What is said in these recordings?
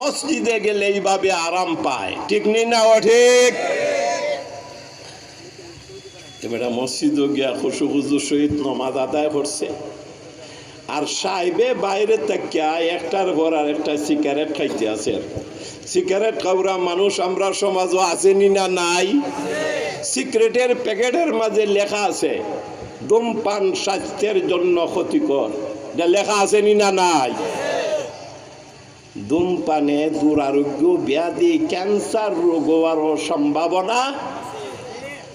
মসজিদে গেলে এইভাবে আরাম পায়, ঠিক নেই না? ঠিক। এবার মসজিদে গিয়া খুশু খুজুর সহিত নমাজ আদায় করছে, আর সাহেবে বাইরে তাকিয়া একটার পর আর একটা সিগারেট খাইতে আছে। সিগারেট খাওয়া মানুষ আমরা সমাজও আসেনি না নাই? সিগারেটের প্যাকেটের মাঝে লেখা আছে ধূমপান স্বাস্থ্যের জন্য ক্ষতিকর, এটা লেখা আসেনি না নাই? ধূমপানে দুরারোগ্য ব্যাধি ক্যান্সার রোগ হওয়ার সম্ভাবনা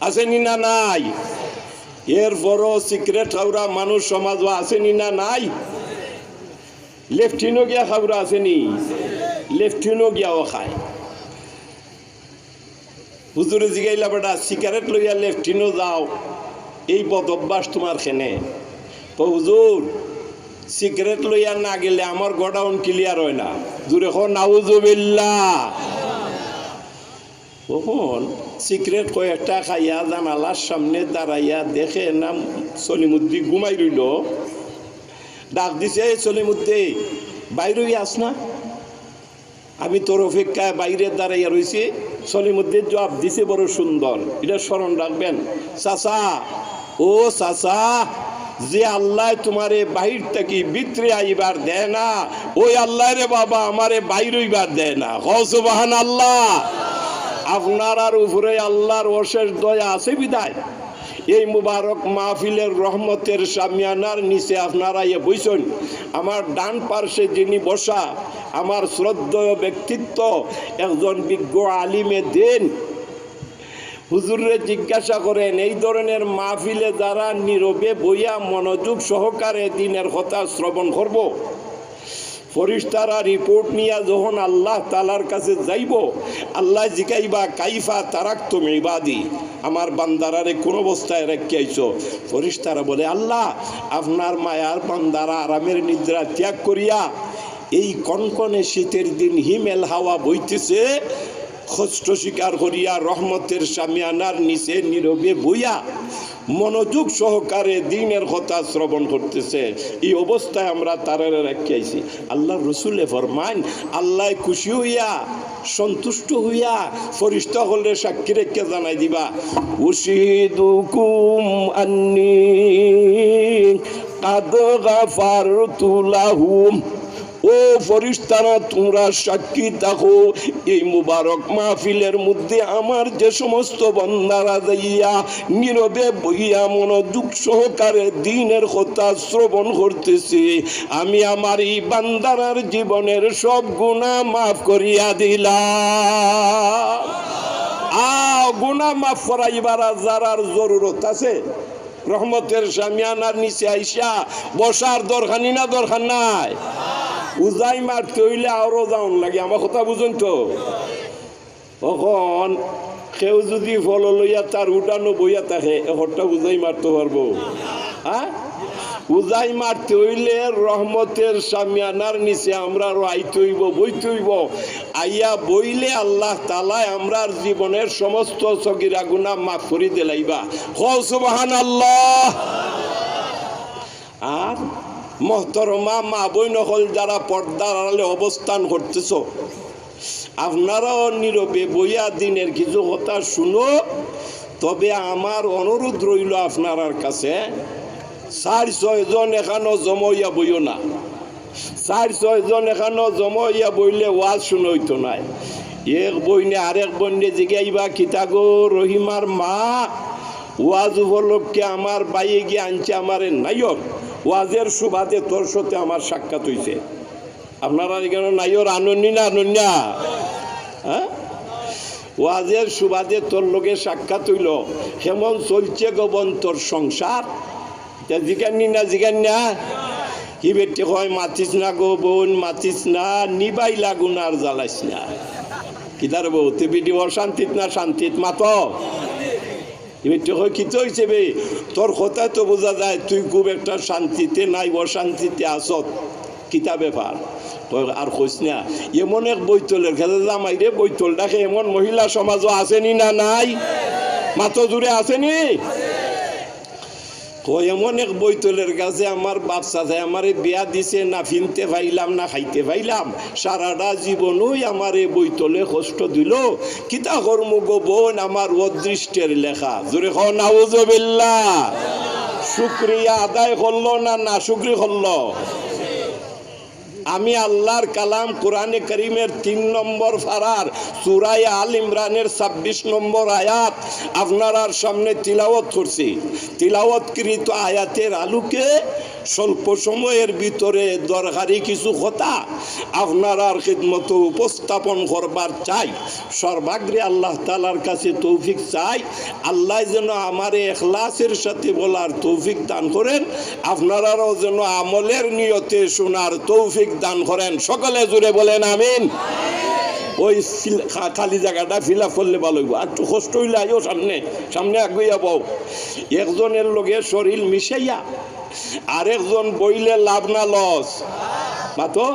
আসেনি না নাই? এরপরও সিগারেট খাওয়া মানুষ সমাজও আসেনি না নাই? লেফটিনও গিয়া খাওয়া আসেনি, লেফটিনও গিয়াও খায়। হুজুরে জিগাইলা বেটা সিগারেট লইয়া লেফটিনও যাও, এই বদ অভ্যাস তোমার খেনে? হুজুর সিগারেট লইয়া না গেলে আমার গোডাউন ক্লিয়ার হয় না। জুড়ে খন নাউজুবিল্লাহ। তখন সিগারেট কয়েকটা খাইয়া জানালার সামনে দাঁড়াইয়া দেখে না সলিমুদ্দি ঘুমাই রইল। ডাক দিছে, সলিমুদ্দি বাইরে আস না, আমি তোর অপেক্ষায় বাইরে দাঁড়াইয়া রয়েছি। সলিমুদ্দিন জবাব দিছে বড় সুন্দর, এটা স্মরণ রাখবেন। চাচা, ও চাচা, যে আল্লাহ তোমারে বাহির থেকে ভিতরে আইবার দেয় না, ওই আল্লাহ রে বাবা আমারে বাইর হইবার দেয় না। সুবহান আল্লাহ। আপনার উপরে আল্লাহর অশেষ দয়া আছে বিদায় এই মুবারক মাহফিলের রহমতের সামিয়ানার নিচে আপনারা ইয়ে বইছেন। আমার ডান পার্শ্বে যিনি বসা, আমার শ্রদ্ধেয় ব্যক্তিত্ব, একজন বিজ্ঞ আলিমে দিন। হুজুরে জিজ্ঞাসা করেন, এই ধরনের মাহফিলে যারা নীরবে বইয়া মনোযোগ সহকারে দিনের কথা শ্রবণ করব, ফরিস্তারা রিপোর্ট নিয়ে যখন আল্লাহ তালার কাছে যাইব, আল্লাহ জিগাইবা কাইফা তারাকতুম ইবাদি, আমার বান্দারারে কোন অবস্থায় রেখেছো? ফরিস্তারা বলে, আল্লাহ আপনার মায়ার বান্দারা আরামের নিদ্রা ত্যাগ করিয়া এই কনকনে শীতের দিন হিমেল হাওয়া বইতেছে, কষ্ট স্বীকার করিয়া রহমতের সামিয়ানার নিচে নীরবে বইয়া মনোযোগ সহকারে দিনের কথা শ্রবণ করতেছে। এই অবস্থায় আমরা তারারে রাখিয়াছি। আল্লাহ রসুলে ফরমান, আল্লাহ খুশি হইয়া সন্তুষ্ট হইয়া ফরিস্তা হলে সাক্ষী রেখে জানাই দিবা, উশহিদুকুম আন্নী কাদ গাফারতু লাহুম। ও ফরিস্তারা, তোমরা সাক্ষী থাকো, এই মুবারক মাহফিলের মধ্যে আমার যে সমস্ত বান্দারা যাইয়া নীরবে বইয়া মনোযোগ সহকারে দিনের কথা শ্রবণ করতেছি, আমি আমার এই বান্দারার জীবনের সব গুনাহ মাফ করিয়া দিলাম। গুনাহ মাফ করাইবার যারার জরুরত আছে, রহমতের সামিয়ানার নিচে আইসা বসার দরকার না দরকার নাই? উজাই মারতে হইলে আরো যাওন লাগে, আমার কথা বুঝুন তো। তখন কেউ যদি ফল লইয়া তার উঠানো বইয়া থাকে, এহরটা উজাই মারতে পারবো? হ্যাঁ, উজাই মারতে হইলে রহমতের সামিয়ানার নিচে আমরা আইতে হইব, বইতে হইব। আইয়া বইলে আল্লাহ তাআলা আমরার জীবনের সমস্ত সগীরা গুনাহ মাফ করে দিলাইবা। সুবহানাল্লাহ। আর মহতরমা মা বই নকল যারা পর্দার আড়ালে অবস্থান করতেছ, আপনারাও নীরবে বইয়া দিনের কিছু কথা শুনো। তবে আমার অনুরোধ রইল আপনার কাছে, 4-6 জন এখানো জমাইয়া বইও না। 4-6 জন এখানো জমাইয়া বইলে ওয়াজ শুনে হইতো নাই। এক বইনে আরেক বইনে জিগাইবা, কিতা গো রহিমার মা, ওয়াজ উপলক্ষে আমার বাইয়ে গিয়ে আনছে আমারে নাইয়র, ওয়াজের সুবাদে তোর সাথে আমার সাক্ষাৎ হইছে। আপনারা এখানে নাইয়র আনন্দি না আনন্যা? হ্যাঁ, ওয়াজের সুবাদে তোর লোকে সাক্ষাৎ হইল, কেমন চলছে গোবন তোর সংসার? জিগানি না জিগান না? কি বেটে হয়, মাতিস না গো বোন, মাতিস না, নিবাই লাগুন আর জ্বালাইস না। কিদার বউ তুই বিডি অশান্তিত না শান্তিত মাত? খিত হয়েছে বে, তোর কথা তো বোঝা যায় তুই খুব একটা শান্তিতে নাই, অশান্তিতে আসত। কিতা ব্যাপার? আর কইস না, এমন এক বৈতলের খেলে জামাই রে, বৈতল ডাকে এমন মহিলা সমাজও আসেনি না নাই? মাত জুড়ে আসেনি? এমন এক বৈতলের কাছে আমার বাচ্চা যায় আমারে বিয়া দিছে না ফিনতে পাইলাম না খাইতে পাইলাম, সারাটা জীবনই আমার এই বৈতলে কষ্ট দিল, কিতা কর্ম গো বোন আমার অদৃষ্টের লেখা। জোরে খাও নাউজুবিল্লাহ। শুকরিয়া আদায় করলো না না শুকরি করলো? আমি আল্লাহর কালাম কোরআনে করিমের 3 নম্বর পারার সূরা আল ইমরানের 26 নম্বর আয়াত আপনার সামনে তিলাওয়াত করছি। তিলাওয়াতকৃত আয়াতের আলোকে স্বল্প সময়ের ভিতরে দরকারি কিছু কথা আপনার খিদমতে উপস্থাপন করবার চাই। সর্বাগ্রে আল্লাহ তাআলার কাছে তৌফিক চাই, আল্লাহ যেন আমারে ইখলাসের সাথে বলার তৌফিক দান করেন, আপনারাও যেন আমলের নিয়তে শোনার তৌফিক দান করেন। সকলে জুড়ে বলেন আমিন। ওই খালি জায়গাটা ফিল আপ করলে ভালো হইব। একটু কষ্ট হইলে আইও সামনে সামনে আগুইয়া বউ। একজনের লগে শরীর মিশাইয়া আরেকজন বইলে লাভ না লস মাতো।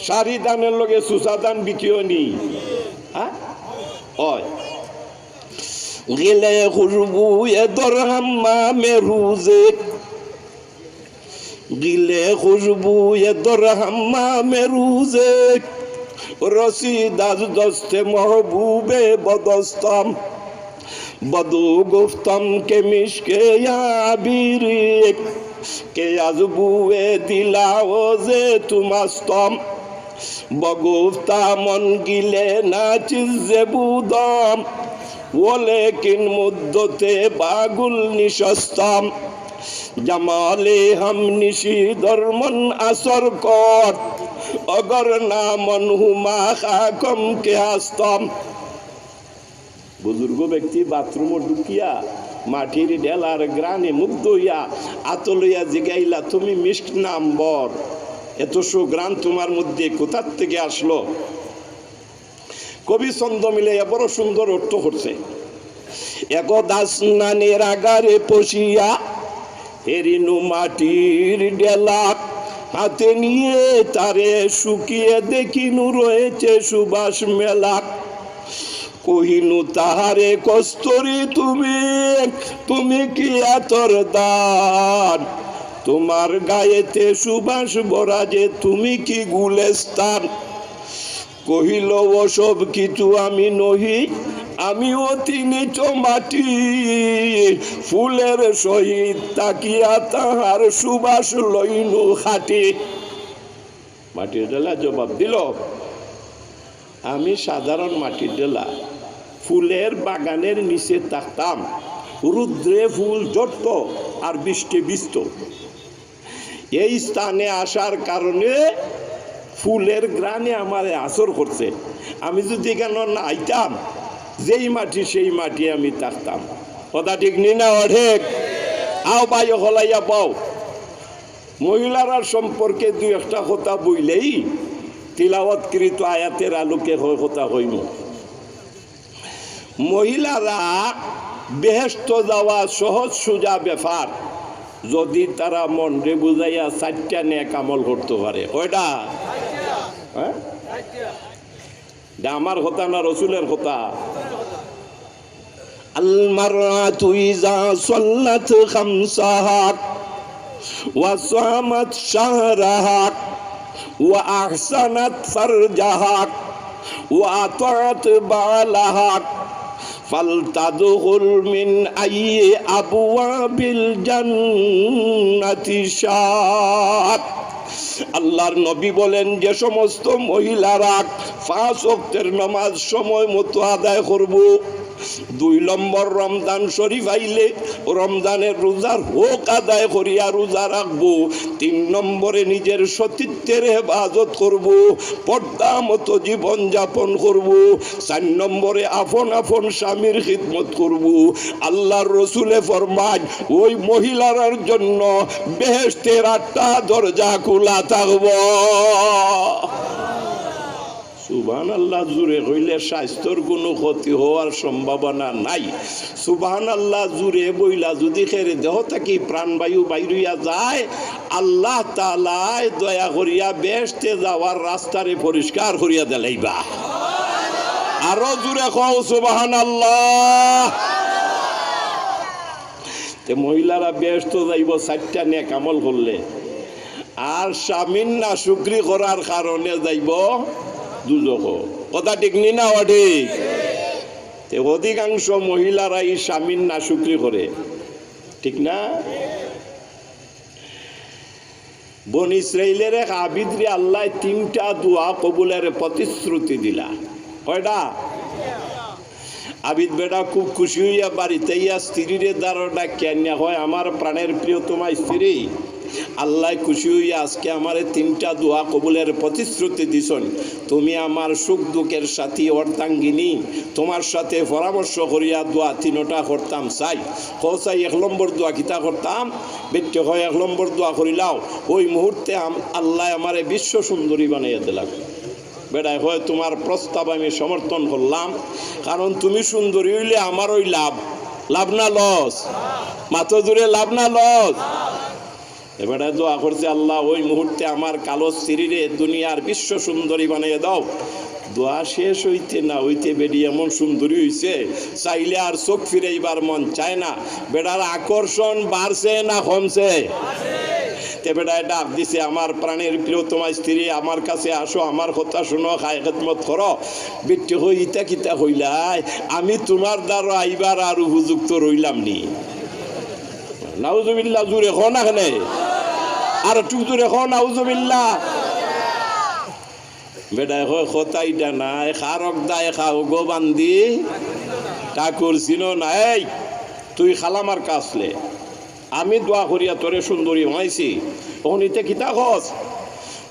শাড়ি দানের লগে সুসা দান বিকিও নি। হ্যাঁ ওই গেলে খুশবু এ দরহাম্মা মে রুজে, গিলে খুশবু এ দরহাম্মা মে রুজে, রসিদাজ দস্তে महबूबे बदस्तम बदू गुफ्तम के मिशके याबीरी के अजबुए दिलाओजे तुमस्तम बगुफ्ता मन गिले ना चिज़े बुदम वो लेकिन मुद्दते बागुल निशस्तम जमाले हम निशी दरमन असर कोट अगर ना मन हुमा खाकम के हस्तम। बुजुर्ग व्यक्ति बाथरूम ढुकिया माटिर ढेलार ग्राने मुग्ध हইয়া আতলইয়া জিগাইলা তুমি মিষ্ট নাম বর, এত সুগ্রাণ তোমার মধ্যে কোথা থেকে আসলো? কবি ছন্দ মিলাইয়া বড় সুন্দর অর্থ করছে। একদা স্নানের আগারে পশিয়া হেরিনু মাটির ডেলা হাতে নিয়ে তারে শুকিয়ে দেখিনু রয়েছে সুবাস মেলা, কহিনু তাহারে কস্তরি তুমি তুমি কি আতর দান, তোমার গায়েতে সুবাস ভরা যে তুমি কি গুলেস্তান। কহিল ওসব কিছু আমি নহি, আমি অতি নিচ মাটি, ফুলের সহিত তাকিয়া তাহার সুবাস লইনু খাটি। মাটির ডেলা জবাব দিল, আমি সাধারণ মাটির ডেলা, ফুলের বাগানের নিচে থাকতাম, রুদ্রে ফুল জড়ত আর বৃষ্টি ভিজত। এই স্থানে আসার কারণে ফুলের গ্রানে আমার আসর করছে। আমি যদি কেন না আইতাম, যেই মাটি সেই মাটি আমি থাকতাম। কথা ঠিক নি না অঢেক? আও ভাই হলাইয়া পাও। মহিলারা সম্পর্কে দুই একটা কথা বইলেই তিলাওয়াতকৃত আয়াতের আলোকে কথা হইল। মহিলারা বেহেশত যাওয়া সহজ সোজা ব্যাপার যদি তারা মনরে বুঝাইয়া 4টা নেক আমল করতে পারে। কয়টা? হ্যাঁ, আমার কথা না রসুলের কথা। আল মারআতু ইযা সাল্লাত খামসাহা ওয়া সামাত শাহরাহা ওয়া আহসানাত ফারজাহা ওয়া আতাআত বালাহা ফালতাদখুল মিন আইয়ি আবওয়াবিল জান্নাতি শাআত। আল্লাহর নবী বলেন, যে সমস্ত মহিলারা 5 ওয়াক্তের নামাজ সময় মতো আদায় করব, 2 নম্বর রমজান শরীফ আইলে রমজানের রোজার হোক আদায় করিয়া রোজা রাখবো, 3 নম্বরে নিজের সতীত্বের হেফাজত করব, পর্দা মতো জীবন যাপন করব, 4 নম্বরে আপন আপন স্বামীর খিদমত করব। আল্লাহর রসুলে ফরমান, ওই মহিলার জন্য বেহেশতের 8টা দরজা খোলা থাকব। সুবহানাল্লাহ জুড়ে হইলে স্বাস্থ্যর কোনো ক্ষতি হওয়ার সম্ভাবনা নাই। সুবহানাল্লাহ জুড়ে বইলা যদি খেরে দেহ থাকি প্রাণবায়ু বাইরিয়া যায়, আল্লাহ তাআলা দয়া করিয়া বেহেশতে যাওয়ার রাস্তারে পরিষ্কার করিয়া দেলাইবা। আরো জুড়ে কও সুবহানাল্লাহ। তে মহিলারা ব্যস্ত যাইব 4টা নেক আমল করলে, আর স্বামীর না শুকরি করার কারণে যাইব দুজখ। কথা ঠিক নি না ঠিক? তে অধিকাংশ মহিলারা এই স্বামীর না শুকরি করে, ঠিক না? বনি ইসরাইলের এক আবিদরে আল্লাহ 3টা দোয়া কবুলের প্রতিশ্রুতি দিলা। কয়টা? আবিদ বেটা খুব খুশি হইয়া বাড়িতে ইয়া স্ত্রীরে দ্বারা ডাকিয়া নিয়া হয়, আমার প্রাণের প্রিয়তমা স্ত্রী, আল্লাহ খুশি হইয়া আজকে আমার 3টা দোয়া কবুলের প্রতিশ্রুতি দিছন। তুমি আমার সুখ দুঃখের সাথী অর্ধাঙ্গিনী, তোমার সাথে পরামর্শ করিয়া দোয়া 3টা করতাম। চাই চাই 1 নম্বর দোয়া কিতা করতাম? বেটে হয় 1 নম্বর দোয়া করিলাও, ওই মুহূর্তে আল্লাহ আমারে বিশ্ব সুন্দরী বানাইয়া দিলাম। বেড়ায় হয় তোমার প্রস্তাব আমি সমর্থন করলাম, কারণ তুমি সুন্দরী হইলে আমার ওই লাভ। লাভ না লস? মাত্র জুড়ে লাভ না লস? এবারে দোয়া করছে, আল্লাহ ওই মুহূর্তে আমার কালো স্ত্রীরে দুনিয়ার বিশ্ব সুন্দরী বানিয়ে দাও। দোয়া শেষ হইতে না হইতে বেডি এমন সুন্দরী হইছে, চাইলে আর চোখ ফিরাইবার মন চায় না। বেড়ার আকর্ষণ বাড়ছে না কমছে? তে বেটায় ডাক দিছে, আমার প্রাণের প্রিয়তমা স্ত্রী, আমার কাছে আসো, আমার কথা শুনো, খায় খেদমত করো। বিট্টি হই ইতা কিতা হইলাই, আমি তোমার দ্বারা আইবার আর উপযুক্ত রইলাম নি? নাউজুবিল্লাহ জুড়ে খ না খেলে, আর একটু জুড়ে খ নাউজুবিল্লাহ। বেটায় হয় খতাইটা নাই, খারক দায় খাও গো বান্দি ঠাকুর চিনো নাই। তুই খালামার কাছলে আমি দোয়া করিয়া তোরে সুন্দরী হয়েছি, তখন ইতে কিতা খস?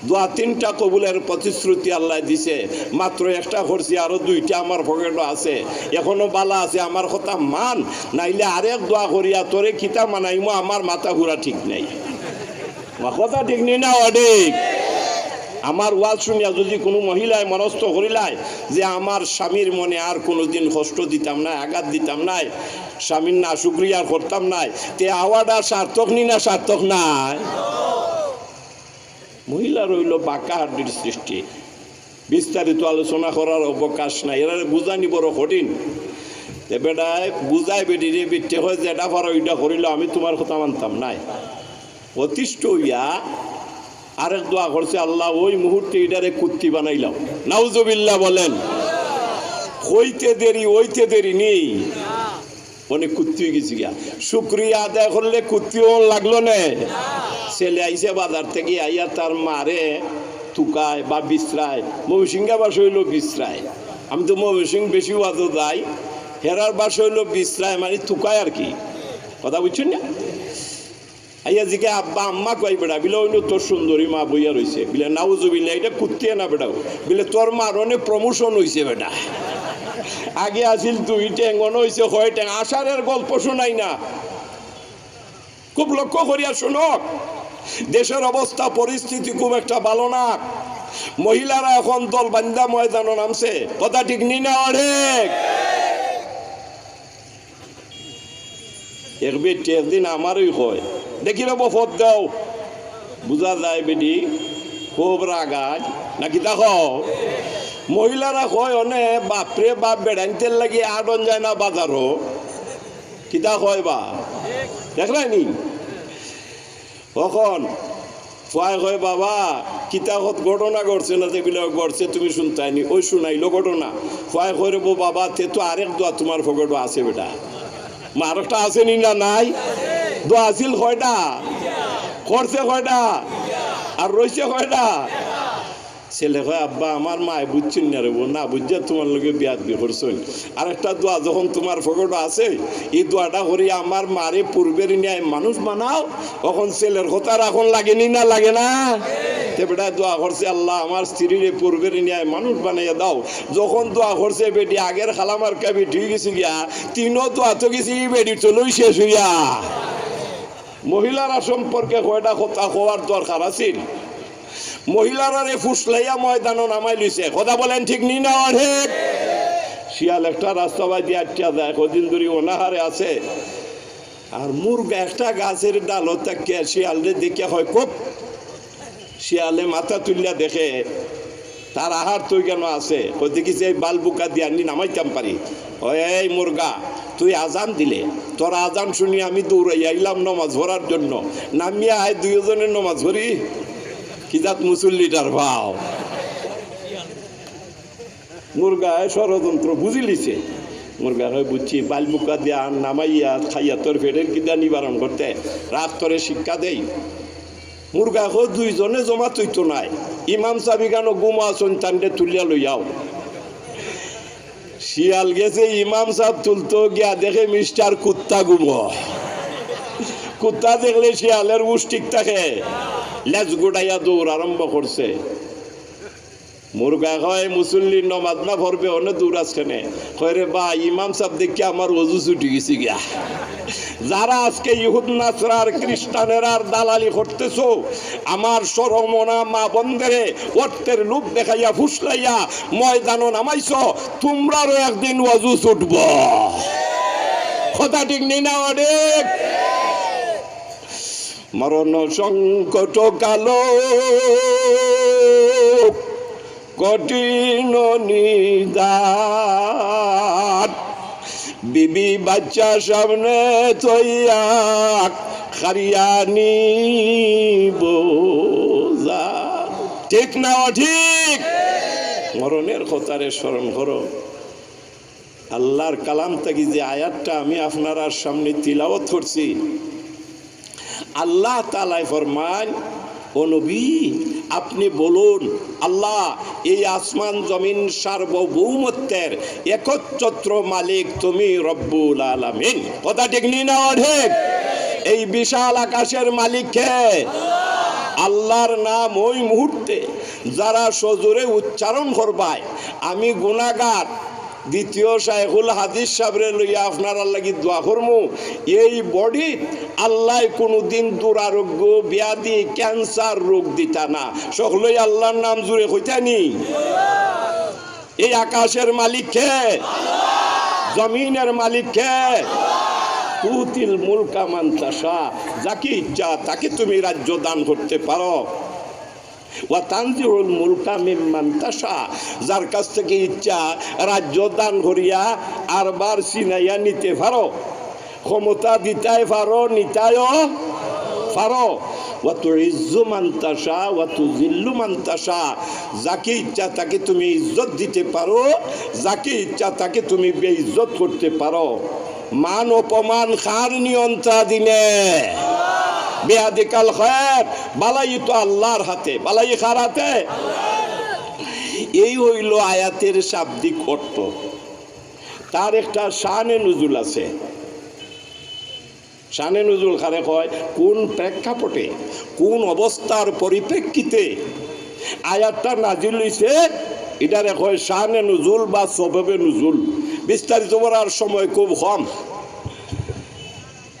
দোয়া 3টা কবুলের প্রতিশ্রুতি আল্লাহ দিছে, মাত্র 1টা করছি, আরো 2টা আমার পকেটও আছে, এখনো বালা আছে, আমার কথা মান, নাইলে আরেক দোয়া করিয়া তোরে কিতা মানাইমো, আমার মাথা ঘুরা ঠিক নাই। কথা ঠিক নেই না অধিক? আমার ওয়াজ শুনিয়া যদি কোনো মহিলায় মনস্থ করিলায় যে আমার স্বামীর মনে আর কোনোদিন কষ্ট দিতাম না, আঘাত দিতাম নাই, স্বামীর না শুক্রিয়া করতাম নাই, তে আওয়াটা সার্থক নি না সার্থক নাই? মহিলা রইল বাঁকা হাড্ডির সৃষ্টি, বিস্তারিত আলোচনা করার অবকাশ নাই, এরা বুঝানি বড় কঠিন। বেটায় বুঝাই বেটি রে বিটে হয় যে এটা পারো ওইটা করিল, আমি তোমার কথা মানতাম নাই। অতিষ্ঠ হইয়া আরেক দোয়া করছে, আল্লাহ ওই মুহূর্তে এটারে কুত্তি বানাইলাম। নাউজুবিল্লাহ বলেন। হইতে দেরি ওইতে দেরি নেই, অনেক কুত্তি হয়ে গেছি গিয়া। শুক্রিয়া আদায় করলে কুত্তিও লাগলো না। ছেলে আইসে বাজার থেকে আইয়া তার মারে থুকায় বা বিশ্রায়, মৌসিংহা বাস হইল বিশ্রায়। আমি তো মৌসিং বেশি ওয়াজও যাই, হেরার বাস হইল বিশ্রায়, মানে থুকায় আর কি। কথা বুঝছেন না? আইয়া জিকে আব্বা আম্মা কই বেড়া, বিলে হইল তোর সুন্দরী মা বইয়া রয়েছে, বিলে নাউজুবিল্লাহ, এটা কুত্তিয়ে না বেটাও, বিলে তোর মার অনেক প্রমোশন হয়েছে বেটা। আগে আসিল 2 ট্যাং, হয়েছে 6 ট্যাং। আষাঢ়ের গল্প শোনাই না, খুব লক্ষ্য করিয়া শোনো। দেশের অবস্থা পরিস্থিতি খুব একটা ভালো না। মহিলারা এখন দল বান্ধা ময়দানে নামছে, কথা ঠিক নি না অনেক? একদিন আমারই হয়, দেখি রে বফত দাও, বুঝা যায় বেডি খুব রাগাজ নাকি। দেখো মহিলারা কয় অনে বাপরে বাপ বেড়াইতের লাগি আডন যায় না বাজারও, কিতা কয় বা দেখলাইনি? তখন ফুয়াই কয় বাবা কিতাবত ঘটনা ঘটছে না, যেগুলো ঘটছে তুমি শুনতাইনি, ওই শুনাইলো ঘটনা। ফুয়াই কয় রে বাবা, তে তো আরেক দোয়া তোমার পকেটও আছে বেটা। আরেকটা আছে নি না নাই? দোয়া আছিল কয়টা? করছে কয়টা? আর রয়েছে কয়টা? ছেলে কয় আব্বা আমার মায় বুঝছেন না রে, না বুঝছে তোমার লোকে বিয়াদ বি করছেন। আর একটা দোয়া যখন তোমার পকেটে আছে, এই দোয়াটা করি আমার মারে পূর্বের ন্যায় মানুষ বানাও। তখন ছেলের কথা এখন লাগেনি না লাগে না? তে বেটা দোয়া করছে, আল্লাহ আমার স্ত্রীরে পূর্বের ন্যায় মানুষ বানাইয়া দাও। যখন দোয়া করছে বেটি আগের খালামার কাবি ঠিক গেছে গিয়া, 3ও দোয়া তো গেছি বেটি চলই শেষ হইয়া। মহিলারা সম্পর্কে কয়টা কথা হওয়ার দরকার আছিল। মহিলারা ফুসলাইয়া ময়দানও নামাই লইছে, কথা বলেন ঠিক নি না অনেক? শিয়াল একটা রাস্তা বাই দিয়ে আটটা দেয়, কদিন ধরে অনাহারে আছে, আর মুরগা একটা গাছের ডালত তাকিয়া শিয়ালে দেখে হয় খুব। শিয়ালে মাথা তুলিয়া দেখে তার আহার তুই কেন আছে, দেখিছে এই বাল বুকা দিয়ে আনি নামাইতাম পারি। এই মুরগা, তুই আজান দিলে, তোর আজান শুনি আমি দৌড়াই আইলাম নমাজ ভরার জন্য, নামিয়া আয় দুইজনের নমাজ ভরি, কি জাত মুসল্লিটার ভাও। মুরগা ষড়যন্ত্র বুঝিলিছে। মুরগা হয় বুঝছি, বাল বুকা দিয়া নামাইয়া খাইয়া তোর ফেরের কিদা নিবারণ করতে রাত তোরে শিক্ষা দেই। মুরগা হয় দুইজনে জমা তুইতো নাই, ইমাম সাবি কেন গুমা সন্তানকে তুলিয়া লইয়াও। শিয়াল গেছে ইমাম সাহেব তুলতো, গিয়া দেখে মিস্টার কুত্তা গুম। কুত্তা দেখলে শিয়ালের উস ঠিক থাকে, লেজ গুড়াইয়া দৌড় আরম্ভ করছে। মুরগা হয় মুসল্লির নমাজ না ভরবে অনেক দূর আসখানে, কয় রে বা ইমাম সাহেব দেখে আমার ওজু ছুটি গেছি গিয়া। যারা আজকে ইহুদ নাসরার খ্রিস্টানের আর দালালি করতেছো, আমার সরমনা মা বন্ধেরে অর্থের লোভ দেখাইয়া ফুসলাইয়া ময়দানও নামাইছ, তোমরারও একদিন ওজু ছুটব। কথা ঠিক নেই না? অনেক মরণ সংকট কালো কঠিন নিদান, বিবি বাচ্চা সামনে তৈয়া খারিয়া নিব। ঠিক না? ঠিক। মরণের কথারে স্মরণ করো। আল্লাহর কালাম থেকে যে আয়াতটা আমি আপনার সামনে তিলাওয়াত করছি, আল্লাহ তাআলা ফরমান, ও নবী আপনি বলুন, আল্লাহ এই আসমান জমিন সার্বভৌমত্বের একচ্ছত্র মালিক তুমি রব্বুল আলামিন। কথা ঠিক না? ঠিক। এই বিশাল আকাশের মালিক কে? আল্লাহর নাম ওই মুহূর্তে যারা সজোরে উচ্চারণ করবায়, আমি গুনাহগার দ্বিতীয় শাইখুল হাদিস সাহেবরে লইয়া আপনার লাগি দোয়া করমু, এই বডি আল্লাহ কোনোদিন দুরারোগ্য ব্যাধি ক্যান্সার রোগ দিতা না। সকলেই আল্লাহর নাম জুড়ে কইতানি। এই আকাশের মালিক কে? জমিনের মালিক কে? তুতিল মুলকা মান তাশা, যাকে ইচ্ছা তাকে তুমি রাজ্য দান করতে পারো। ওয়া তানজিউল মুলকা মিম্মান তাশা, যার কাছ থেকে ইচ্ছা রাজ্য দান করিয়া আরবার ছিনাইয়া নিতে পারো। ক্ষমতা দিতাই পারো, নিতায়ও পারো। ওয়া তুইজ্জু মান তাশা ওয়া তুযিল্লু মান তাশা, যাকে ইচ্ছা তাকে তুমি ইজ্জত দিতে পারো, যাকে ইচ্ছা তাকে তুমি বেইজ্জত করতে পারো। মান অপমান কার নিয়ন্ত্রণাধীনে? বেয়াদিকাল খায়ের, বালাই তো আল্লাহর হাতে। বালাই কার হাতে? এই হইল আয়াতের শাব্দিক অর্থ। তার একটা শানে নুজুল আছে। শানে নুজুল কারে কয়? কোন প্রেক্ষাপটে, কোন অবস্থার পরিপ্রেক্ষিতে আয়াতটা নাজিল হইছে, এটারে কয় শানে নুজুল বা সবাবে নুজুল। বিস্তারিত বলার সময় খুব কম।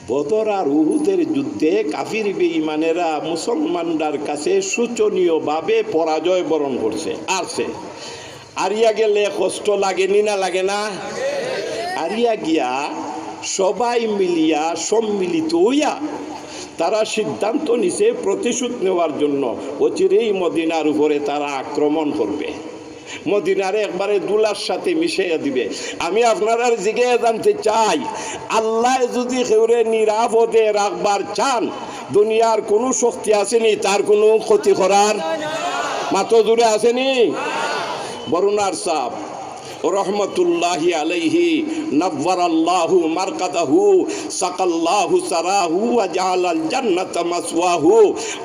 বদর আর উহুদের যুদ্ধে কাফির বেঈমানেরা মুসলমানদের কাছে শোচনীয়ভাবে পরাজয় বরণ করছে। আসছে আরিয়া গেলে কষ্ট লাগেনি না? লাগে না? আরিয়া গিয়া সবাই মিলিয়া সম্মিলিত হইয়া তারা সিদ্ধান্ত নিছে প্রতিশোধ নেওয়ার জন্য অচিরেই মদিনার উপরে তারা আক্রমণ করবে, মদিনারে একবারে দুলার সাথে মিশাইয়া দিবে। আমি আপনারা জিজ্ঞাসা জানতে চাই, আল্লাহ যদি কেউরে নিরাপদে রাখবার চান, দুনিয়ার কোনো শক্তি আসেনি তার কোনো ক্ষতি করার? মাত্র জুড়ে আসেনি? বরুণার সাহ রহমতুল্লাহি আলাইহি নব্বারাল্লাহু মারকাদাহু সাকাল্লাহু সারাহু ওয়া জাআলাল জান্নাতা মাসওয়াহু।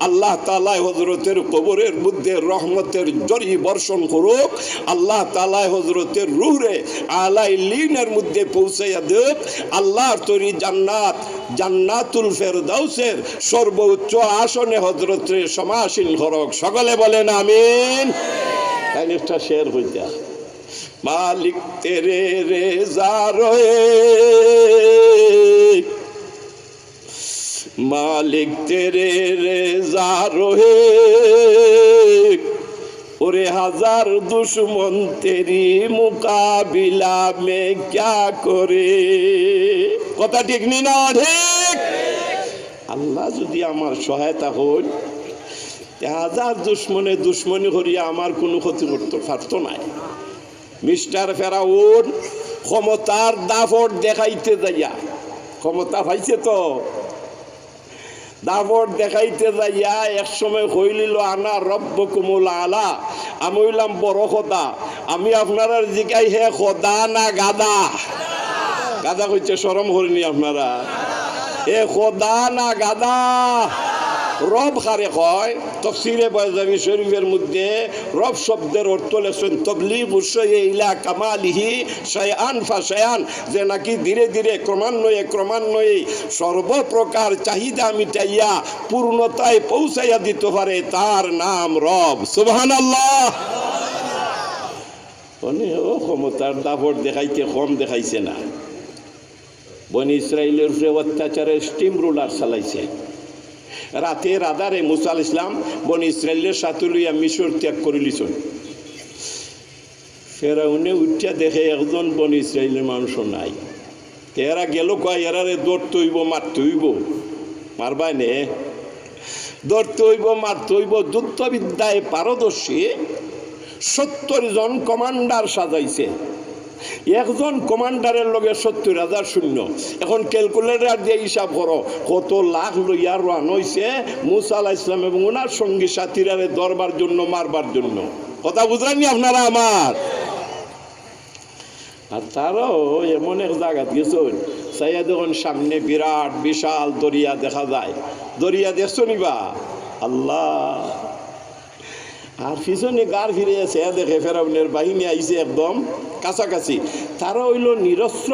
আল্লাহ তাআলা হযরতের কবরের মধ্যে রহমতের ঝড়ি বর্ষণ করুক। আল্লাহ তাআলা হযরতের রূহে আলাইলিনের মধ্যে পৌঁছাইয়া দেব। আল্লাহর তৈরি জান্নাত, জান্নাতুল ফেরদাউসের সর্বোচ্চ আসনে হযরতের সমাসীন করুক। সকলে বলেন আমিন। তাই একটা শের হইতা, মালিক তেরে রেজা রয়ে, মালিক তেরে রেজা রহে, ওরে হাজার দুশ্মন তেরি মুকাবিলা মে ক্যা করে। কথা ঠিক নি না? ঠিক। আল্লাহ যদি আমার সহায়তা হন, হাজার দুশ্মনে দুশ্মনী করিয়া আমার কোনো ক্ষতি করতে পারত না। মিস্টার ফেরাউন ক্ষমতার দাপট দেখাইতে যাইয়া, ক্ষমতা পাইছে তো, দাপট দেখাইতে যাইয়া এক সময় হইলিল আনা রব্বকুমুল আলা, আমি হইলাম বড় খোদা। আমি আপনারা জিগাই হে খোদা না গাদা? গাদা কইছে শরম করিনি আপনারা? এ খোদা না গাদা? রব খারে কয় তাফসীরে বায়জাবি শরীফের মধ্যে রব শব্দের অর্থ লেখেন তবলিগুশ শাইই ইলা কামালিহি শাইআন ফাশায়ান, যে নাকি ধীরে ধীরে ক্রমান্বয়ে সর্বপ্রকার চাহিদা মিটাইয়া পূর্ণতায় পৌঁছাইয়া দিতে পারে, তার নাম রব। সুবহানাল্লাহ। ও ক্ষমতার দাপট দেখাইতে কম দেখাইছে না। বনি ইসরাইলের উপরে অত্যাচারের স্টিম রুলার চালাইছে। রাতের আধারে মুসা আলাইহিস সালাম বনি ইসরাইলের সাথে লইয়া মিশর ত্যাগ করিলিছ। ফেরাউনে উঠিয়া দেখে একজন বনি ইসরাইলের মানুষও নাই। এরা গেল কয় এরারে দৌড়তে হইব, মারতে হইব। মারবাই নে, দৌড়তে হইব, মারতে হইব। যুদ্ধবিদ্যায় পারদর্শী 70 জন কমান্ডার সাজাইছে। একজন কমান্ডারের লগে 70,000 সৈন্য। এখন ক্যালকুলেটর দিয়ে হিসাব করো কত লাখ লইয়া রান হইছে মুসা আলাইহিস সালাম এবং ওনার সঙ্গী সাথীরারে ধরবার জন্য, মারবার জন্য। কথা বুঝলেননি আপনারা আমার? আর তারাও এমন এক জায়গা গেছেন, সাইয়া দেখুন সামনে বিরাট বিশাল দরিয়া দেখা যায়। দরিয়া দেখছো নিবা? আল্লাহ। আর পিছনে গার ফিরে আছে, দেখে ফেরাউনের বাহিনী আইছে একদম কাছাকাছি। তারা হইল নিরস্ত্র,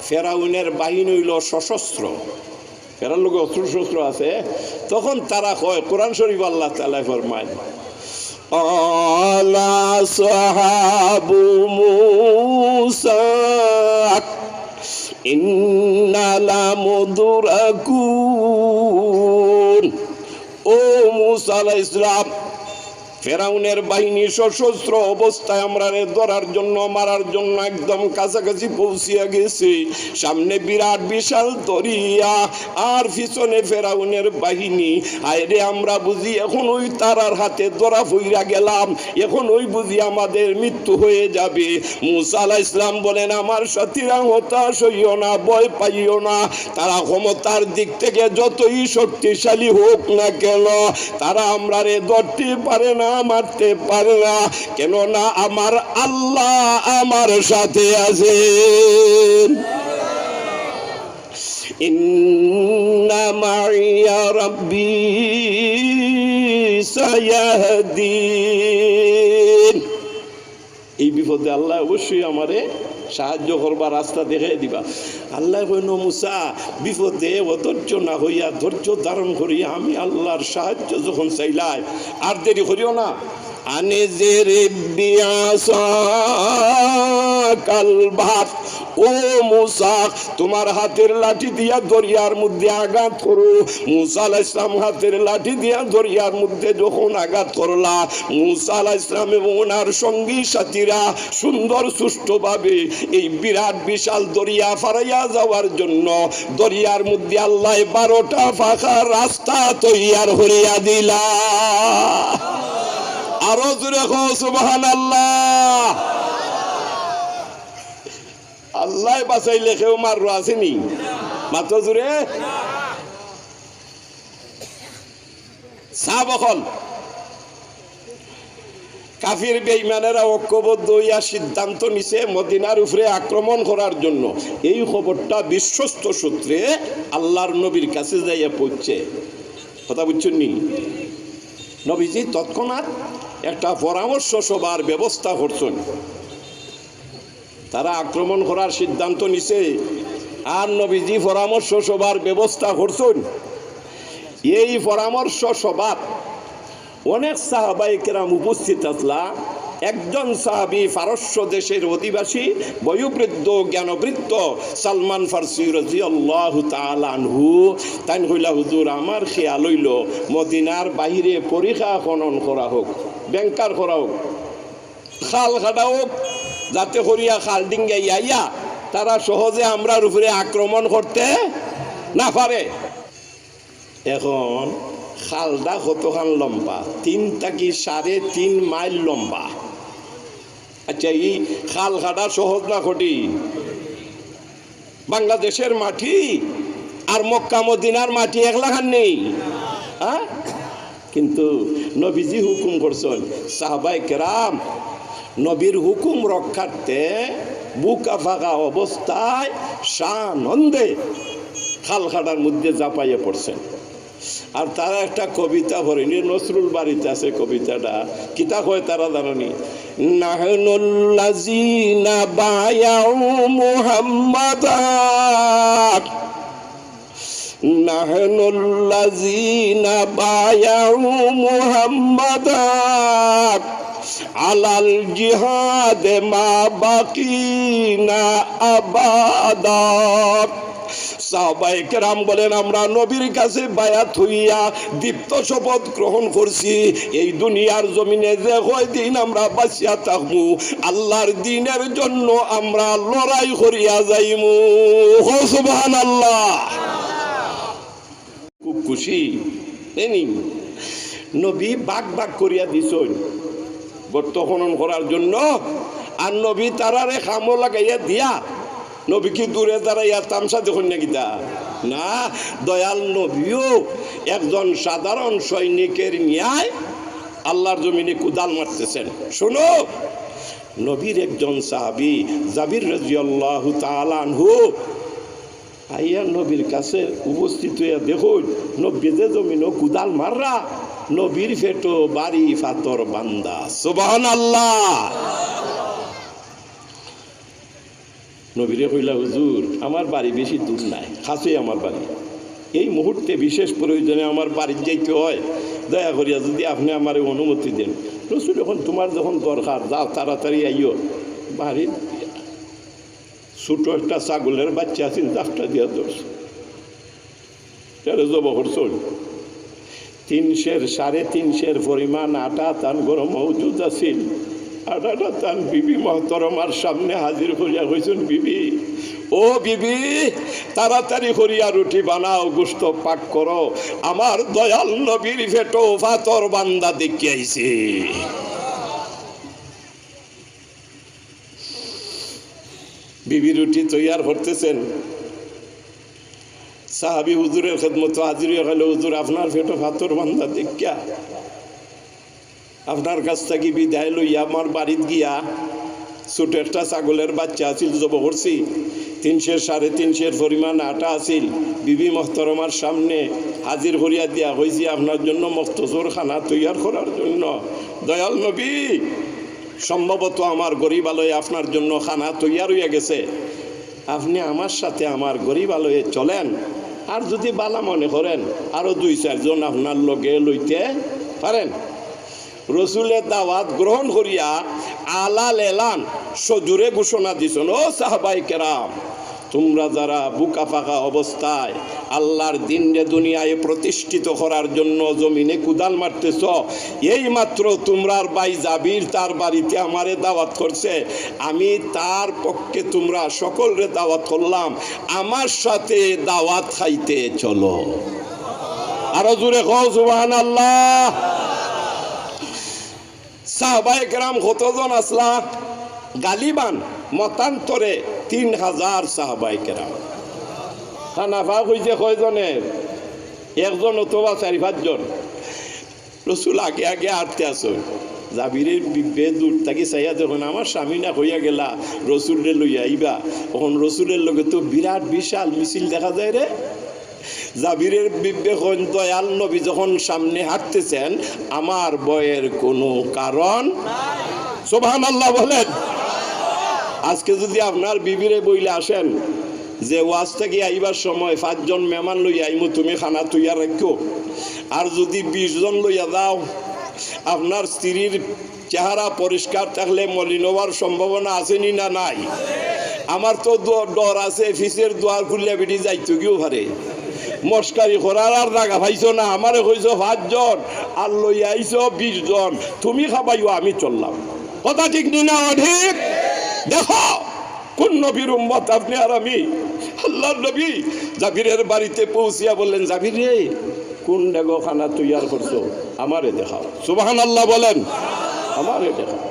ফেরাউনের বাহিনী হইল সশস্ত্র। ফেরার লোক অস্ত্র শস্ত্র আছে। তখন তারা কয়, কোরআন শরীফ আল্লাহ তাআলা ফরমায়, আলা সাহাবু মুসা ইন্না লামুদরাকুন। ও মুসা আলাইহিস সালাম, ফেরাউনের বাহিনী সশস্ত্র অবস্থায় আমরা ধরার জন্য, মারার জন্য একদম কাছাকাছি পৌঁছিয়া গেছে। সামনে বিরাট বিশাল দরিয়া, আর পিছনে ফেরাউনের বাহিনী। আরে আমরা বুঝি এখন ওই তারার হাতে ধরা পইরা গেলাম, এখন ওই বুঝি আমাদের মৃত্যু হয়ে যাবে। মুসা আলাইহিস সালাম বলেন, আমার সাথীরা হতাশ হইও না, ভয় পাইও না। তারা ক্ষমতার দিক থেকে যতই শক্তিশালী হোক না কেন, তারা আমরা ধরতে পারে না, মারতে পারে না। কেননা আমার আল্লাহ আমার সাথে আছেন। ইন্না মাইয়া রাব্বি সায়াহদিন। এই বিপদে আল্লাহ অবশ্যই আমারে সাহায্য করবার রাস্তা দেখাই দিবা। আল্লাহ কইল, মুসা বিপদে অধৈর্য না হইয়া ধৈর্য ধারণ করিয়া আমি আল্লাহর সাহায্য যখন চাইলাই, আর দেরি করিও না। আনে যে রে কালবাত, ও মুসা তোমার হাতের লাঠি দিয়া দরিয়ার মধ্যে আঘাত করো। মুসা আলাইহিস সালাম হাতের লাঠি দিয়া দরিয়ার মধ্যে যখন আঘাত করলা, মুসা আলাইহিস সালাম এবং ওনার সঙ্গী সাথীরা সুন্দর সুষ্ঠুভাবে এই বিরাট বিশাল দরিয়া ফারাইয়া যাওয়ার জন্য দরিয়ার মধ্যে আল্লাহ 12টা ফাঁকা রাস্তা তৈয়ার করিয়া দিলা। আরো জোরে কও সুবহানাল্লাহ। আল্লাহ বাঁচাইলে কেউ মারো আসেনি? মাত্র জোরে সাবখন। কাফির বেঈমানেরা ঐক্যবদ্ধ হইয়া সিদ্ধান্ত নিছে মদিনার উপরে আক্রমণ করার জন্য। এই খবরটা বিশ্বস্ত সূত্রে আল্লাহর নবীর কাছে যাইয়া পৌঁছে। কথা বুঝছেন নি? নবীজি তৎক্ষণাৎ একটা পরামর্শ সভার ব্যবস্থা করছেন। তারা আক্রমণ করার সিদ্ধান্ত নিছে, আর নবীজি পরামর্শ সভার ব্যবস্থা করছেন। এই পরামর্শ সভা অনেক সাহাবায়ে কেরাম উপস্থিত আসলা। একজন সাহাবী পারস্য দেশের অধিবাসী, বয়োবৃদ্ধ জ্ঞানবৃদ্ধ সালমান ফারসি রাদিয়াল্লাহু তাআলা আনহু, তাই কইলা, হুজুর আমার খেয়াল হইল মদিনার বাহিরে পরিখা খনন করা হোক, ব্যাংকার করা হোক, খাল কাটা হোক, যাতে করিয়া খাল ডিঙ্গাই আইয়া তারা সহজে আমরার উপরে আক্রমণ করতে না পারে। এখন খালটা কতখান লম্বা? 3 থেকে 3.5 মাইল লম্বা। আচ্ছা, এই খাল খাটা সহজ না কঠিন? বাংলাদেশের মাটি আর মক্কা মদিনার মাটি একলাখান নেই, হ্যাঁ? কিন্তু নবীজি হুকুম করছেন, সাহাবায়ে কেরাম নবীর হুকুম রক্ষার্থে বুকা ফাঁকা অবস্থায় সানন্দে খালখাটার মধ্যে জাপাইয়ে পড়ছেন। আর তারা একটা কবিতা পড়েনি, নজরুল বাড়িতে আছে কবিতাটা, কিতা কয় তারা জানি, নাহনুল্লাযীনা বায়াউ মুহাম্মাদান, নাহনুল্লাযীনা বায়াউ মুহাম্মাদান আলাল জিহাদে মা বাকিনা আবাদা। সাহাবায়ে কেরাম বলেন, আমরা নবীর কাছে বায়াত হইয়া দীপ্ত শপথ গ্রহণ করছি, এই দুনিয়ার জমিনে যে কয়দিন আমরা বাঁচিয়া থাকবো আল্লাহর দ্বীনের জন্য আমরা লড়াই করিয়া যাইমু। সুবহানাল্লাহ। খুব খুশি এনি নবী বাগ বাগ করিয়া দিছেন গর্ত খনন করার জন্য। আর নবী তারারে খামো লাগাইয়া দিয়া নবী কি দূরে দাঁড়াইয়া তামসা দেখুন না গীতা না, দয়াল নবীও একজন সাধারণ সৈনিকের ন্যায় আল্লাহর জমিনে কুদাল মারতেছেন। শোনো, নবীর একজন সাহাবী জাবির রাদিয়াল্লাহু তাআলা আনহু আইয়া নবীর কাছে উপস্থিত হইয়া দেখুন নবী যে জমিনে কুদাল মাররা, নবীর ফেটো বাড়ি ফাতর বান্দা। সুবহানাল্লাহ। নবীরে কইলা, হুজুর আমার বাড়ি বেশি দূর নাই, কাছে আমার বাড়ি, এই মুহূর্তে বিশেষ প্রয়োজনে আমার বাড়ির যাইতে হয়, দয়া করিয়া যদি আপনি আমার অনুমতি দেন। রসুল, এখন তোমার যখন দরকার যাও, তাড়াতাড়ি আইও। বাড়ির ছোট একটা ছাগলের বাচ্চা আছেন, দাফটা দিয়া ধরছ, জব করছন। 300-350 পরিমাণ আটা তান গরম মজুদ আছিল। আটাটা তান বিবি মহতরমার সামনে হাজির করিয়া কইছেন, বিবি, ও বিবি, তাড়াতাড়ি করিয়া রুটি বানাও, গোশত পাক করো, আমার দয়াল নবীর ফেটো ফাতর বান্দা দেখে আইছে। বিবি রুটি তৈয়ার করতেছেন, সাহাবী হুজুরের খেদমত হাজির হয়ে গেল, হুজুর আপনার ফেটো ফাতর বান্দা দেখা আপনার কাছ থেকে বিদায় লইয়া আমার বাড়িতে গিয়া ছোট একটা ছাগলের বাচ্চা আছিল, জব করছি, 300-350 পরিমাণ আটা আছিল, বিবি মহতরমার সামনে হাজির করিয়া দিয়া হয়েছি আপনার জন্য মস্তজোর খানা তৈয়ার করার জন্য। দয়াল নবী, সম্ভবত আমার গরিব আলয়ে আপনার জন্য খানা তৈয়ার হইয়া গেছে, আপনি আমার সাথে আমার গরিব আলয়ে চলেন, আর যদি বালা মনে করেন আরো 2-4 জন আপনার লগে লইতে পারেন। রসুলের দাওয়াত গ্রহণ করিয়া আলাল এলান সজুরে ঘোষণা দিছেন, ও সাহাবায়ে কেরাম, তোমরা যারা বুকা ফাঁকা অবস্থায় আল্লাহর দ্বীনকে দুনিয়ায় প্রতিষ্ঠিত করার জন্য জমিনে কুদাল মারতেছ, এই মাত্র তোমরার ভাই জাবির তার বাড়িতে আমারে দাওয়াত করছে, আমি তার পক্ষে তোমরা সকলরে দাওয়াত করলাম, আমার সাথে দাওয়াত খাইতে চলো। আরো জোরে কও সুবহানাল্লাহ। সাহাবায়ে কেরাম কতজন আসলা? গালিবান মতান্তরে 3000 সাহাবায়ে কেরাম। হানাফা হইছে কয়জনের? একজন অথবা 4-5 জন। রসুল আগে আগে হাঁটতে আসো, জাবিরের বিবে দূর থাকি চাইয়া যখন আমার স্বামী না হইয়া গেলা রসুলরে লইয়া আইবা, তখন রসুলের লগে তো বিরাট বিশাল মিছিল দেখা যায় রে। জাবিরের বিবে দয়াল নবী যখন সামনে হাঁটতেছেন, আমার বয়ের কোনো কারণ। সুবহানাল্লাহ বলেন। আজকে যদি আপনার বিবিরে বইলে আসেন যে ওয়াজ থেকে আইবার সময় 5 জন মেহমান লইয়া আইমু, তুমি খানা তৈয়া রাখো, আর যদি 20 জন লইয়া যাও, আপনার স্ত্রীর চেহারা পরিষ্কার থাকলে মলিন হওয়ার সম্ভাবনা আসেনি না নাই? আমার তো ডর আছে, ফিসের দোয়ার খুললে বেটি যাইতো কেউ পারে, মস্কারি করার আর জায়গা পাইছো না, আমারে কইছো 5 জন আর লইয়া আইছো 20 জন, তুমি খাবাইও আমি চললাম। কথা ঠিক না ঠিক? দেখো কোন নবীর উম্মত আপনি আর আমি। আল্লাহর নবী জাবিরের বাড়িতে পৌঁছিয়া বললেন, জাবির রে, কোন ডেগো খানা তৈয়ার করছো, আমারে দেখাও। সুবহানাল্লাহ বলেন। আমারে দেখাও।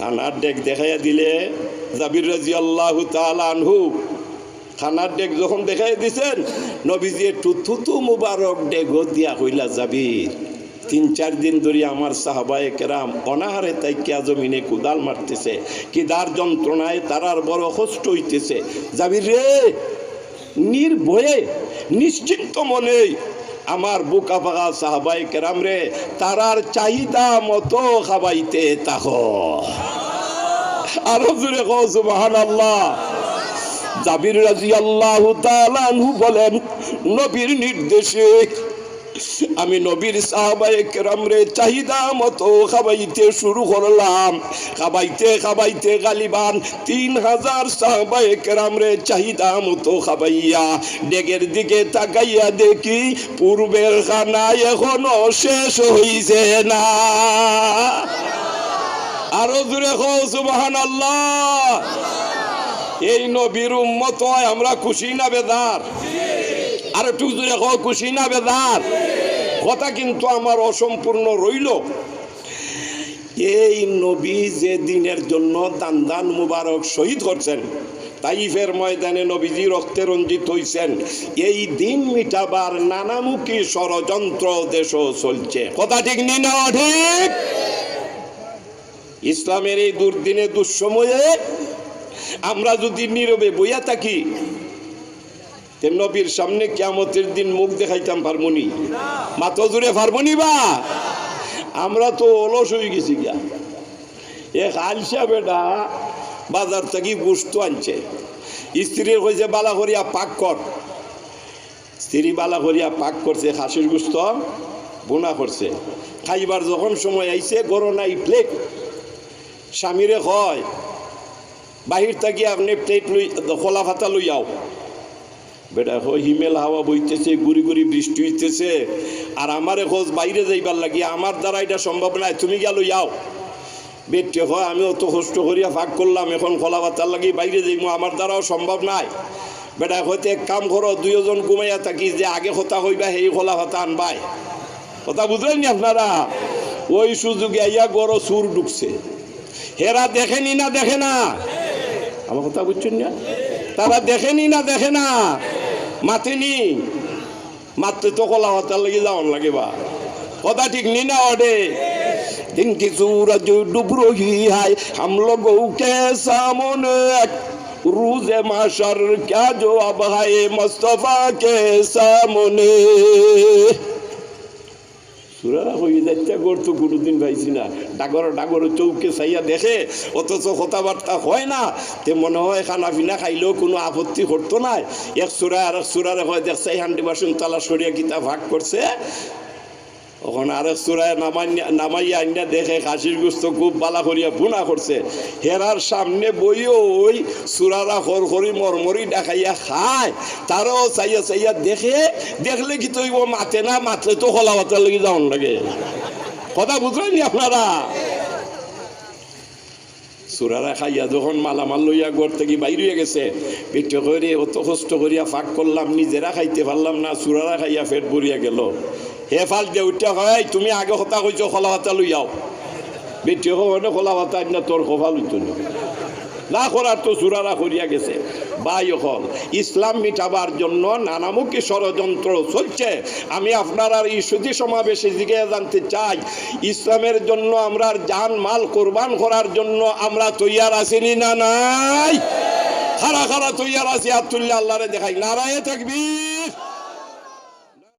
খানার ডেক দেখাইয়া দিলে জাবির রাদিয়াল্লাহু তাআলা আনহু খানার ডেক যখন দেখাই দিছেন নবীজি একটু থুতু মুবারক ডেক দিয়া কইলা, জাবির 3-4 দিন ধরে আমার সাহাবায়ে কেরাম অনাহারে তাইকিয়া জমিনে কুদাল মারতেছে, কিদার যন্ত্রণায় তারার বড় কষ্ট হইতেছে। জাবির রে, নির্ভয়ে নিশ্চিন্ত মনে আমার বুকা ফাঁকা সাহাবায়ে কেরাম রে তারার চাহিদা মতো খাবাইতে থাকো। আরো জোরে কও সুবহানাল্লাহ। জাবির রাদিয়াল্লাহু তাআলা আনহু বলেন, নবীর নির্দেশে আমি নবীর সাহাবায়ে কেরাম রে চাহিদা মতো খাবাইতে শুরু করলাম। খাবাইতে খাবাইতে গালিবান 3000 সাহাবায়ে কেরাম রে চাহিদা মতো খাবাইয়া ডেগের দিকে তাকাইয়া দেখি পূর্বের খানা এখনো শেষ হইছে না। আরো জোরে কও সুবহানাল্লাহ। এই নবীর উম্মত হয় আমরা খুশি না বেদার? আর একটু জোরে কও খুশি না বেদার? কথা কিন্তু আমার অসম্পূর্ণ রইল। এই নবী যে দিনের জন্য দান মুবারক শহীদ করছেন, তাইফের ময়দানে নবীজি রক্তে রঞ্জিত হইছেন, এই দিন মিটাবার নানামুখী ষড়যন্ত্র দেশ চলছে। কথা ঠিক নি না ঠিক? ইসলামের এই দুর্দিনে দুঃসময়ে আমরা যদি নীরবে বইয়া থাকি, নবীর সামনে কিয়ামতের দিন মুখ দেখাইতাম পারবনি? মাত্র জুড়ে পারবনি বা? আমরা তো অলস হয়ে গেছি গিয়া। এক আলসা বেটা বাজার থেকে গোস্ত আনছে, স্ত্রীর কইছে বালা করিয়া পাক কর। স্ত্রী বালা করিয়া পাক করছে, খাসির গোস্ত বোনা করছে। খাইবার যখন সময় আইছে গরো নাই প্লেট, স্বামীরে কয় বাহির থেকে আপনি প্লেট লই খোলা ভাতা লই আও। বেটা হিমেল হাওয়া বইতেছে, গুড়ি গুড়ি বৃষ্টি হইতেছে, আর আমারে খোঁজ বাইরে যাইবার লাগি আমার দ্বারা এটা সম্ভব নাই, তুমি গেল যাও। বেটে হয় আমি অত কষ্ট করিয়া ভাগ করলাম, এখন খোলা ভাতার লাগি বাইরে যাইব, আমার দ্বারাও সম্ভব নাই। বেটা হয়তো এক কাম করো, 2 জন ঘুমাইয়া থাকি, যে আগে কথা হইবা সেই খোলা ভাতা আনবাই। কথা বুঝলেন নি আপনারা? ওই সুযোগে আইয়া গড় সুর ঢুকছে। হেরা দেখেনি না দেখে না? আমার কথা বুঝছেন না? তারা দেখেনি না দেখে না? মাতেনি মারতে তো কলা হতার লেগে যাওয়ার লাগে বা। কথা ঠিক নি না? ওডে दिन की सूरज डूब रही है, हम लोगों के सामने रूज़े माशर क्या जो अब है मुस्तफा के सामने। সুরারা হয়ে যাচ্ছে করতো কোনোদিন পাইছি না। ডাগর চৌকে চাইয়া দেখে, অথচ কথাবার্তা হয় না। তে মনে হয় খানা পিনা খাইলেও কোনো আপত্তি করতো না। এক সুরা আর এক সুরারে হয় দেখছে হান্ডি বাসন তালা সরিয়া কিতা ভাগ করছে, ওখানে আরেক সুরায় নামাইয়া আইনা দেখে খাসির গোস্ত খুব বালা করিয়া বুনা করছে। হেরার সামনে বইও ওই সুরারা খড়খড়ি মরমরি দেখাইয়া খায়, তারাও চাইয়া চাইয়া দেখে। দেখলে কি তৈব মাতে না, মাতলে তো খোলা ভাতার লেগে যাওয়ার লাগে। কথা বুঝলেন আপনারা? সুরারা খাইয়া যখন মালামাল লইয়া ঘর থেকে বাইরে গেছে, পেটে করে অত কষ্ট করিয়া ফাঁক করলাম, নিজেরা খাইতে পারলাম না, সুরারা খাইয়া পেট ভরিয়া গেল। হে ফাল দিয়ে উঠতে হয়, তুমি আগে কথা কইছো খোলা ভাতা লই যাও। বেটি মানে খোলা ভাতা না তোর খোফাল হইতো না করার তো সুরারা করিয়া গেছে। ভাই হল ইসলাম মিটাবার জন্য নানামুখী ষড়যন্ত্র চলছে। আমি আপনারা এই সুধী সমাবেশে দিকে জানতে চাই, ইসলামের জন্য আমরা জান মাল কোরবান করার জন্য আমরা তৈয়ার আছি না নাই? খারা খারা তৈয়ার আছি? আব্দুল্লাহ আল্লাহরে দেখাই নারায়ে তাকবীর।